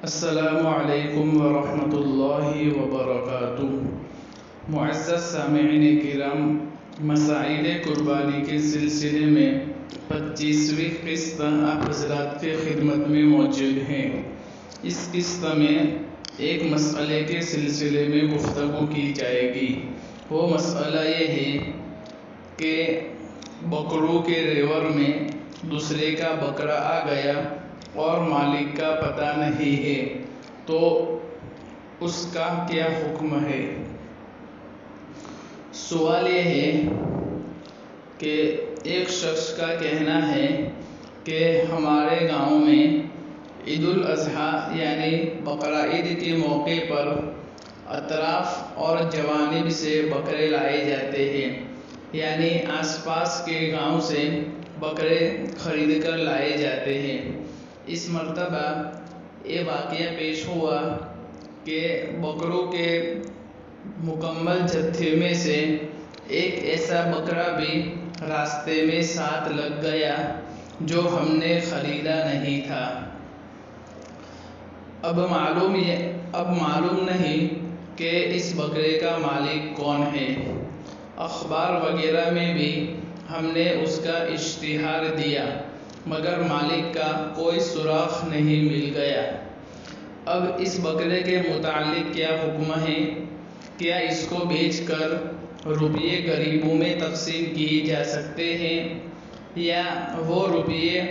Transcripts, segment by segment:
السلام علیکم ورحمۃ اللہ وبرکاتہ۔ معزز سامعین کرام، مسائل قربانی کے سلسلے میں 25ویں قسط آپ حضرات کے خدمت میں موجود ہیں۔ اس قسط میں ایک مسئلے کے سلسلے میں گفتگو کی جائے گی۔ وہ مسئلہ یہ ہے کہ بکروں کے ریوڑ میں دوسرے کا بکرا آ گیا اور مالک کا پتہ نہیں ہے تو اس کا کیا حکم ہے؟ سوال یہ ہے کہ ایک شخص کا کہنا ہے کہ ہمارے گاؤں میں عید الاضحیٰ یعنی بقرعید کے موقع پر اطراف اور جوانب سے بکرے لائے جاتے ہیں، یعنی آس پاس کے گاؤں سے بکرے خرید کر لائے جاتے ہیں۔ اس مرتبہ یہ واقعہ پیش ہوا کہ بکروں کے مکمل جتھے میں سے ایک ایسا بکرا بھی راستے میں ساتھ لگ گیا جو ہم نے خریدا نہیں تھا۔ اب معلوم نہیں کہ اس بکرے کا مالک کون ہے۔ اخبار وغیرہ میں بھی ہم نے اس کا اشتہار دیا مگر مالک کا کوئی سراغ نہیں مل گیا۔ اب اس بکرے کے متعلق کیا حکم ہے؟ کیا اس کو بیچ کر روپیے غریبوں میں تقسیم کیے جا سکتے ہیں یا وہ روپیے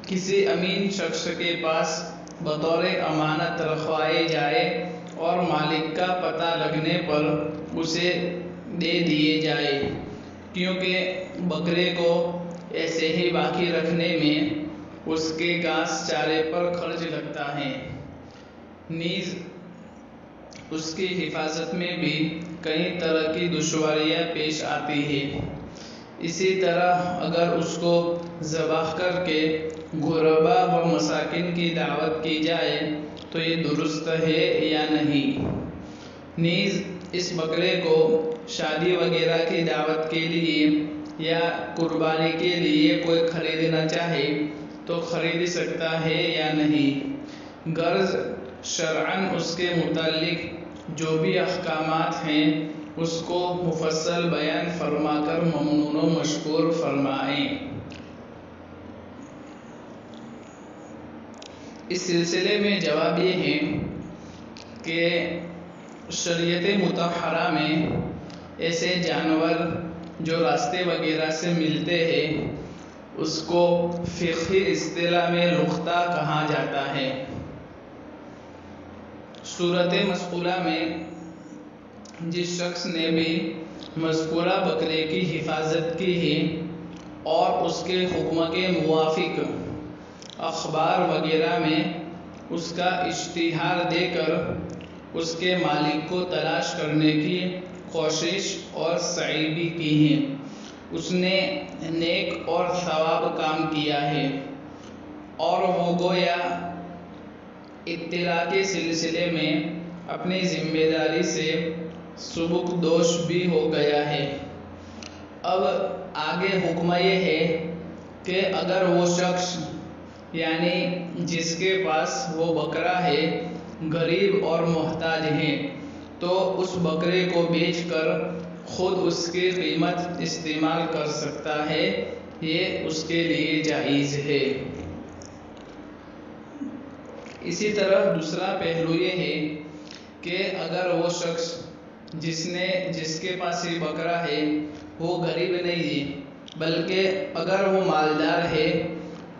کسی امین شخص کے پاس بطور امانت رکھوائے جائے اور مالک کا پتہ لگنے پر اسے دے دیے جائے، کیونکہ بکرے کو ایسے ہی باقی رکھنے میں اس کے گھاس چارے پر خرچ لگتا ہے، نیز اس کی حفاظت میں بھی کئی طرح کی دشواریاں پیش آتی ہیں۔ اسی طرح اگر اس کو ذبح کر کے غربا و مساکین کی دعوت کی جائے تو یہ درست ہے یا نہیں؟ نیز اس بکرے کو شادی وغیرہ کی دعوت کے لیے یا قربانی کے لیے کوئی خریدنا چاہے تو خرید سکتا ہے یا نہیں؟ غرض شرعاً اس کے متعلق جو بھی احکامات ہیں اس کو مفصل بیان فرما کر ممنون و مشکور فرمائیں۔ اس سلسلے میں جواب یہ ہے کہ شریعت مطہرہ میں ایسے جانور جو راستے وغیرہ سے ملتے ہیں اس کو فقہی اصطلاح میں لقطہ کہا جاتا ہے۔ صورت مذکورہ میں جس شخص نے بھی مذکورہ بکرے کی حفاظت کی ہے اور اس کے حکم کے موافق اخبار وغیرہ میں اس کا اشتہار دے کر اس کے مالک کو تلاش کرنے کی کوشش اور سعی بھی کی ہے، اس نے نیک اور ثواب کام کیا ہے اور وہ گویا اطلاع کے سلسلے میں اپنی ذمہ داری سے سبکدوش بھی ہو گیا ہے۔ اب آگے حکم یہ ہے کہ اگر وہ شخص یعنی جس کے پاس وہ بکرا ہے غریب اور محتاج ہے تو اس بکرے کو بیچ کر خود اس کی قیمت استعمال کر سکتا ہے، یہ اس کے لیے جائز ہے۔ اسی طرح دوسرا پہلو یہ ہے کہ اگر وہ شخص جس کے پاس یہ بکرا ہے وہ غریب نہیں ہے بلکہ اگر وہ مالدار ہے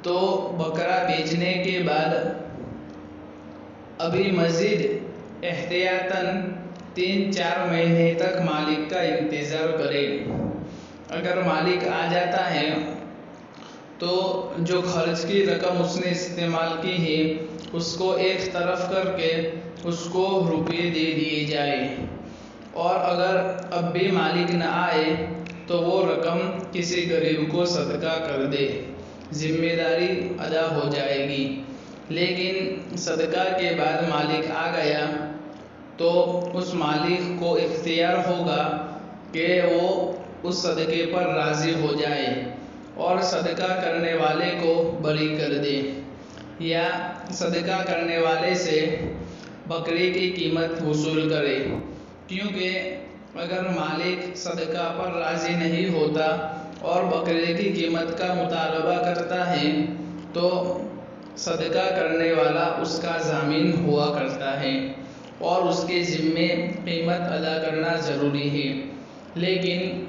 تو بکرا بیچنے کے بعد ابھی مزید احتیاطاً 3-4 مہینے تک مالک کا انتظار کرے۔ اگر مالک آ جاتا ہے تو جو خرچ کی رقم اس نے استعمال کی ہے اس کو ایک طرف کر کے اس کو روپے دے دیے جائے، اور اگر اب بھی مالک نہ آئے تو وہ رقم کسی غریب کو صدقہ کر دے، ذمہ داری ادا ہو جائے گی۔ لیکن صدقہ کے بعد مالک آ گیا تو اس مالک کو اختیار ہوگا کہ وہ اس صدقے پر راضی ہو جائے اور صدقہ کرنے والے کو بری کر دے، یا صدقہ کرنے والے سے بکرے کی قیمت وصول کرے، کیونکہ اگر مالک صدقہ پر راضی نہیں ہوتا اور بکرے کی قیمت کا مطالبہ کرتا ہے تو صدقہ کرنے والا اس کا ضامن ہوا کرتا ہے اور اس کے ذمے قیمت ادا کرنا ضروری ہے، لیکن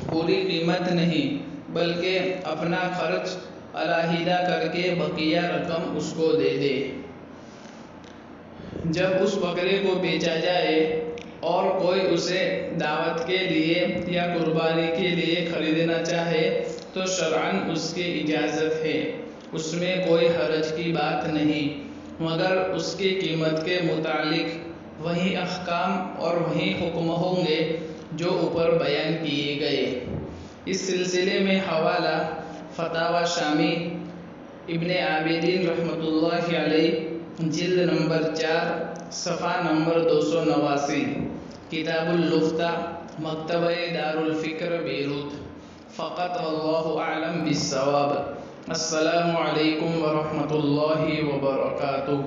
پوری قیمت نہیں بلکہ اپنا خرچ علیحدہ کر کے بقیہ رقم اس کو دے دے۔ جب اس بکرے کو بیچا جائے اور کوئی اسے دعوت کے لیے یا قربانی کے لیے خریدنا چاہے تو شرعاً اس کی اجازت ہے، اس میں کوئی حرج کی بات نہیں، مگر اس کی قیمت کے متعلق وہی احکام اور وہی حکم ہوں گے جو اوپر بیان کیے گئے۔ اس سلسلے میں حوالہ فتاوی شامی ابن عابدین رحمۃ اللہ علیہ، جلد نمبر 4 صفحہ نمبر 289، کتاب اللفتہ، مکتبہ دار الفکر بیروت۔ فقط واللہ اعلم بالصواب۔ السلام علیکم ورحمۃ اللہ وبرکاتہ۔